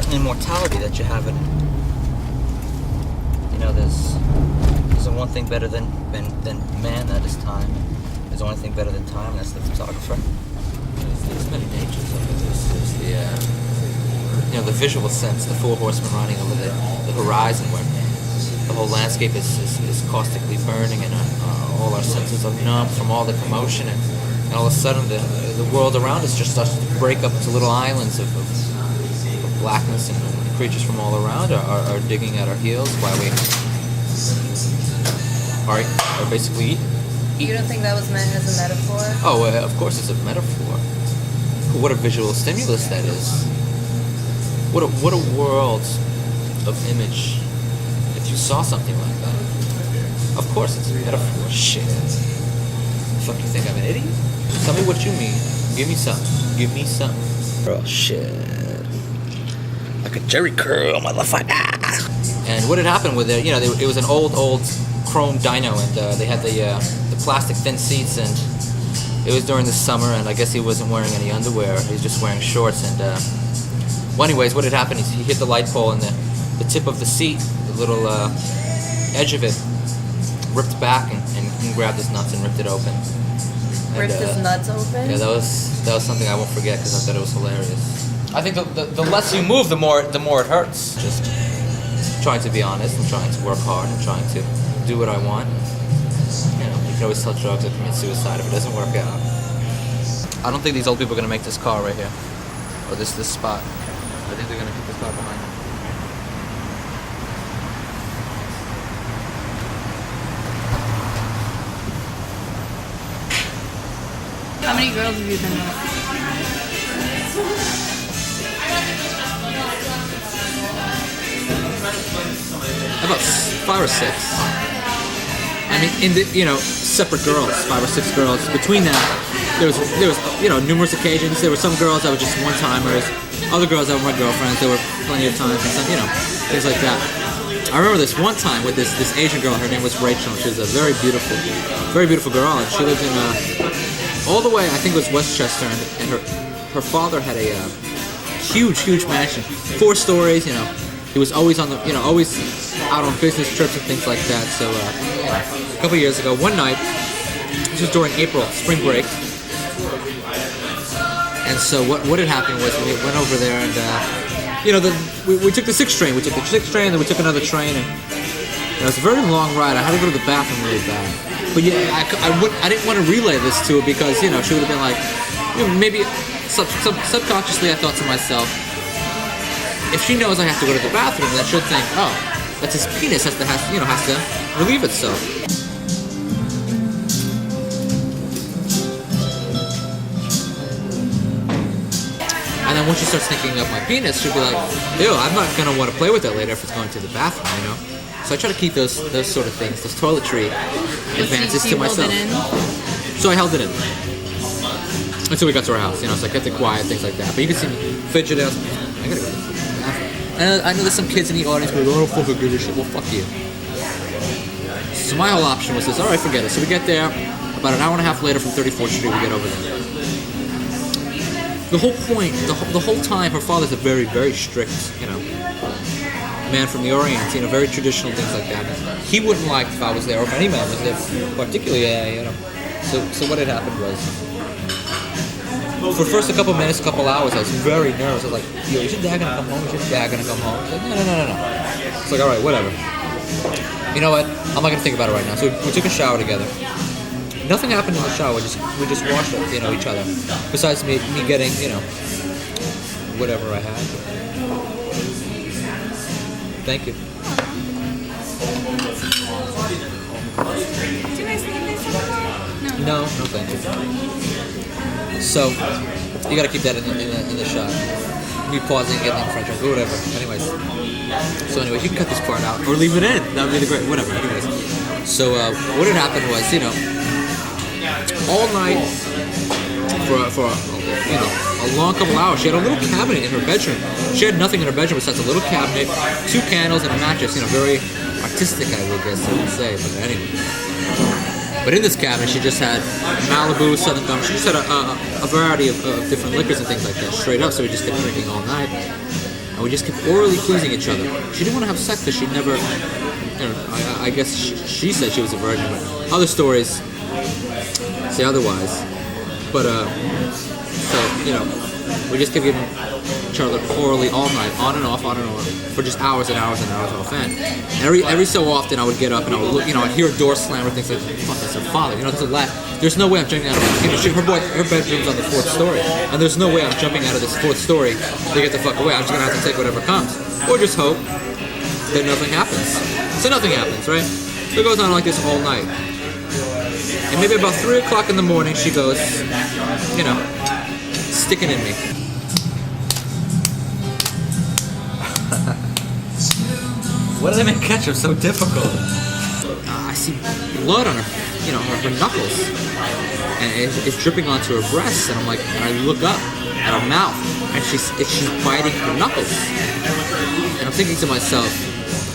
an immortality that you have in it. You know, there's one thing better than man, that is time. There's only thing better than time, that's the photographer. There's many natures of it. There's the the visual sense, the four horsemen riding over the horizon, where the whole landscape is caustically burning, and all our senses are numb from all the commotion, and all of a sudden the world around us just starts to break up into little islands of blackness, and the creatures from all around are digging at our heels while we are basically eating. You don't think that was meant as a metaphor? Oh, of course it's a metaphor. What a visual stimulus that is. What a world of image if you saw something like that. Of course it's a metaphor. Shit. Fuck, you think I'm an idiot? Tell me what you mean. Give me something. Give me something. Oh, shit. Like a Jerry curl, motherfucker. And what had happened with it, it was an old chrome dyno, and they had the plastic thin seats, and it was during the summer, and I guess he wasn't wearing any underwear. He was just wearing shorts, and well, anyways, what had happened is he hit the light pole, and the tip of the seat, the little edge of it, ripped back and grabbed his nuts and ripped it open. Ripped his nuts open? Yeah, that was something I won't forget because I thought it was hilarious. I think the less you move, the more it hurts. Just trying to be honest and trying to work hard and trying to do what I want. You can always tell drugs or commit suicide if it doesn't work out. I don't think these old people are gonna make this car right here, or this spot. I think they're gonna keep this car behind them. How many girls have you been with? About 5 or 6. I mean, separate girls, 5 or 6 girls. Between them, there was numerous occasions. There were some girls that were just one-timers, other girls that were my girlfriends. There were plenty of times, and some, things like that. I remember this one time with this Asian girl. Her name was Rachel. She was a very beautiful girl, and she lived in all the way, I think it was Westchester, and her father had a huge mansion, 4 stories. He was always on always out on business trips and things like that. So a couple of years ago, one night, this was during April, spring break, and so what had happened was we went over there, and we took the 6 train. We took the 6 train, then we took another train, and it was a very long ride. I had to go to the bathroom really bad. But I didn't want to relay this to her because, she would have been like, maybe subconsciously I thought to myself, if she knows I have to go to the bathroom, then she'll think, oh, that's his penis has to relieve itself. And then once she starts thinking of my penis, she'll be like, ew, I'm not going to want to play with that later if it's going to the bathroom, So I try to keep those sort of things, those toiletry advances to myself. So I held it in until we got to our house. So I kept it quiet, things like that. But you can see me fidgeting. I gotta go to the bathroom. And I know there's some kids in the audience who go, "Oh, fuck, give a shit." Well, fuck you. So my whole option was this: all right, forget it. So we get there. About an hour and a half later, from 34th Street, we get over there. The whole point, the whole time, her father's a very, very strict, man from the Orient, very traditional, things like that. He wouldn't like if I was there, or if any man was there, particularly, So what had happened was, for the first couple minutes, couple hours, I was very nervous. I was like, yo, is your dad gonna come home? Is your dad gonna come home? He's like, no. It's like, all right, whatever. You know what? I'm not gonna think about it right now. So we took a shower together. Nothing happened in the shower. We just washed each other. Besides me getting, whatever I had. Thank you. Do you guys need this? No, thank you. So you gotta keep that in the shot. Me pausing, getting in French, or whatever. Anyways, you can cut this part out or leave it in. That would be the great. Whatever. Anyways, so what had happened was, all night for a long couple hours, she had a little cabinet in her bedroom. She had nothing in her bedroom besides a little cabinet, 2 candles, and a mattress. Very artistic, I would say. But anyway. But in this cabinet, she just had Malibu, Southern Gum. She just had a variety of different liquors and things like that, straight up. So we just kept drinking all night. and we just kept orally pleasing each other. She didn't want to have sex because she never, I guess she said she was a virgin, but other stories say otherwise. But so we just kept giving each other orally all night, on and off, for just hours and hours and hours off end. And every so often I would get up and I would look, I'd hear a door slam or things like, fuck, that's her father. There's no way I'm jumping out of her bedroom's on the 4th story, and there's no way I'm jumping out of this 4th story to get the fuck away. I'm just gonna have to take whatever comes, or just hope that nothing happens. So nothing happens, right? So it goes on like this all night. And maybe about 3 o'clock in the morning, she goes, sticking in me. What does it make ketchup so difficult? I see blood on her, her knuckles, and it's dripping onto her breasts. And I look up at her mouth, and she's biting her knuckles. And I'm thinking to myself,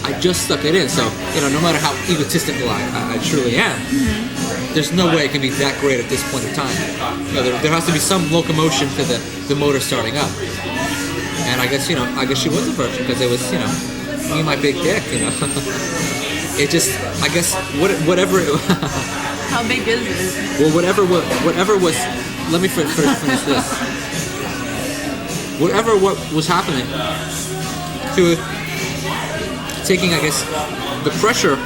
I just stuck it in, so no matter how egotistical I truly am, there's no way it can be that great at this point in time. There has to be some locomotion to the motor starting up. And I guess she was a virgin because it was me and my big dick. It just, I guess whatever. How big is it? Well, whatever was. Let me finish this. Whatever what was happening to taking, I guess, the pressure.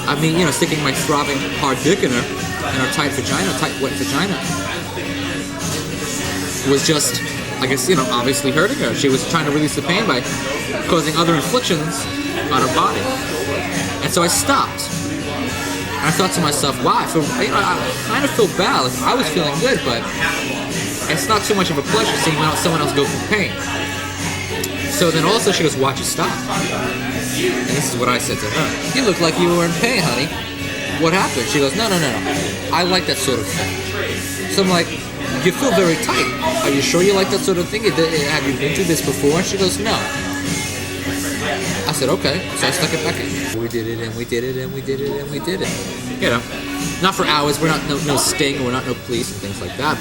I mean, sticking my throbbing hard dick in her tight wet vagina, was just, I guess, obviously hurting her. She was trying to release the pain by causing other inflictions on her body. And so I stopped. And I thought to myself, wow, I kind of feel bad. Like, I was feeling good, but it's not too much of a pleasure seeing someone else go through pain. So then also she goes, why'd you stop? And this is what I said to her. You look like you were in pain, honey. What happened? She goes, no. I like that sort of thing. So I'm like, you feel very tight. Are you sure you like that sort of thing? Have you been through this before? And she goes, no. I said, okay. So I stuck it back in. We did it, and we did it, and we did it, and we did it. Not for hours. We're not no sting. We're not no police and things like that.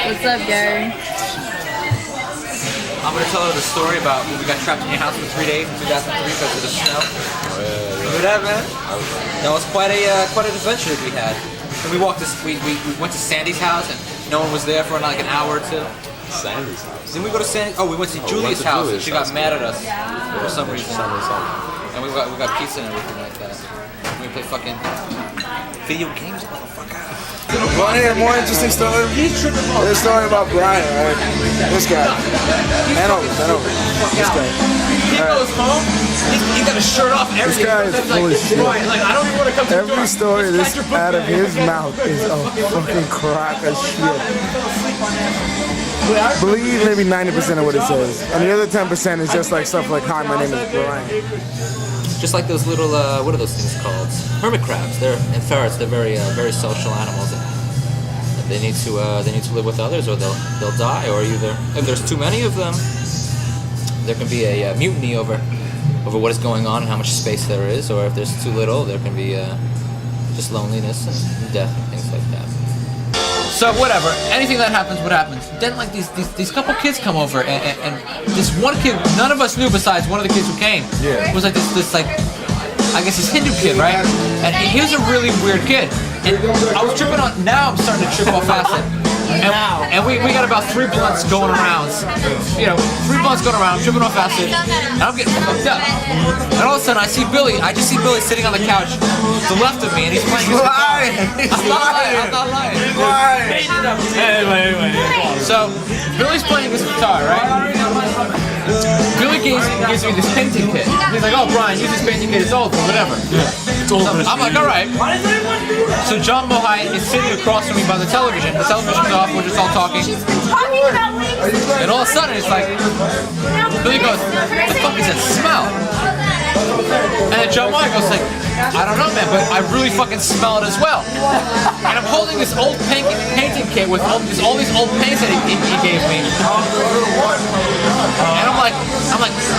What's up, Gary? I'm going to tell her the story about when we got trapped in your house for 3 days in 2003 because of the snow. Remember that, man? That was quite an adventure that we had. And we went to Sandy's house and no one was there for like an hour or two. Sandy's house? Then we go to we went to Julia's house and she got mad at us for some reason. And we got pizza and everything like that. And we played fucking video games, motherfucker. Want to hear a more interesting story? This story about Brian, right? This guy. Hand over. This guy. He goes home, he got his shirt off, everything. This guy is full of shit. Like, I don't even want to come to the door. Every story this out of his mouth is a fucking crock of shit. Believe maybe 90% of what it says. And the other 10% is just like stuff like, hi, my name is Brian. Just like those little, what are those things called? Hermit crabs. And ferrets. They're very social animals. And they need to live with others, or they'll die. Or if there's too many of them, there can be a mutiny over what is going on and how much space there is. Or if there's too little, there can be just loneliness and death and things like that. So whatever, anything that happens, what happens? Then like these couple kids come over and this one kid none of us knew besides one of the kids who came was like this like, I guess this Hindu kid, right? And he was a really weird kid. And I was tripping on, now I'm starting to trip off acid. And we got about 3 blunts going around. 3 blunts going around, I'm tripping off acid, and I'm getting fucked up. And all of a sudden I just see Billy sitting on the couch to the left of me, and he's playing his guitar. I'm not lying. He's lying. Anyway. So, Billy's playing his guitar, right? Billy gives me this painting kit. He's like, oh, Brian, use this painting kit, it's old, or whatever. It's old. I'm like, alright. So John Mohai is sitting across from me by the television. The television's off, we're just all talking. And all of a sudden, it's like, Billy goes, what the fuck is that smell? And then John Mohai goes like, I don't know, man, but I really fucking smell it as well. And I'm holding this old painting kit with all these old paints that he gave me. And I'm like,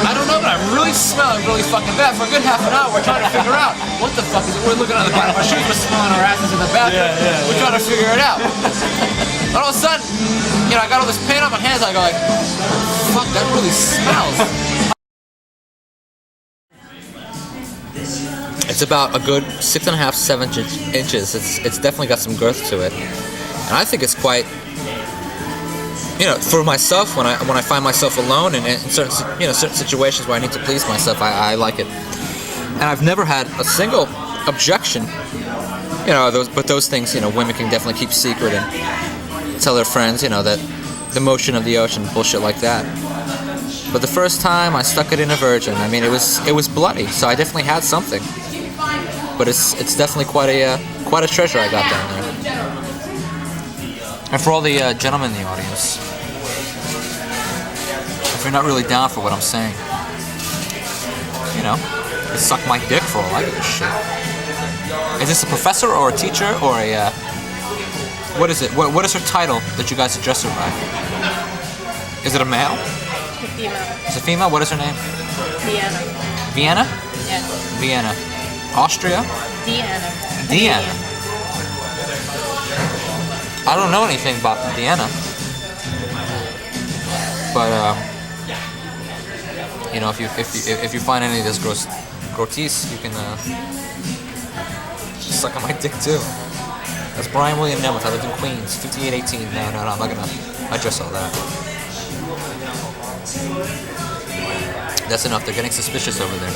I don't know, but I really smell it really fucking bad. For a good half an hour, we're trying to figure out what the fuck is it. We're looking at the bottom of our shoes, we're smelling our asses in the bathroom. We're trying to figure it out. And all of a sudden, I got all this paint on my hands, I go like, fuck, that really smells. It's about a good 6.5, 7 inches. It's definitely got some girth to it, and I think it's quite. For myself, when I find myself alone and in certain certain situations where I need to please myself, I like it, and I've never had a single objection. Those things, women can definitely keep secret and tell their friends, that the motion of the ocean, bullshit like that. But the first time I stuck it in a virgin, I mean, it was bloody, so I definitely had something. But it's definitely quite a treasure I got down there. And for all the gentlemen in the audience, if you're not really down for what I'm saying, suck my dick for all I give a shit. Is this a professor or a teacher or a what is it? What is her title that you guys address her by? Is it a male? A female. It's a female. What is her name? Vienna. Vienna? Yes. Vienna. Austria? Deanna. Deanna. I don't know anything about Deanna, but if you find any of this grotesque, you can suck on my dick too. That's Brian William Nemeth. I live in Queens, 5818. No, I'm not gonna address all that. That's enough. They're getting suspicious over there.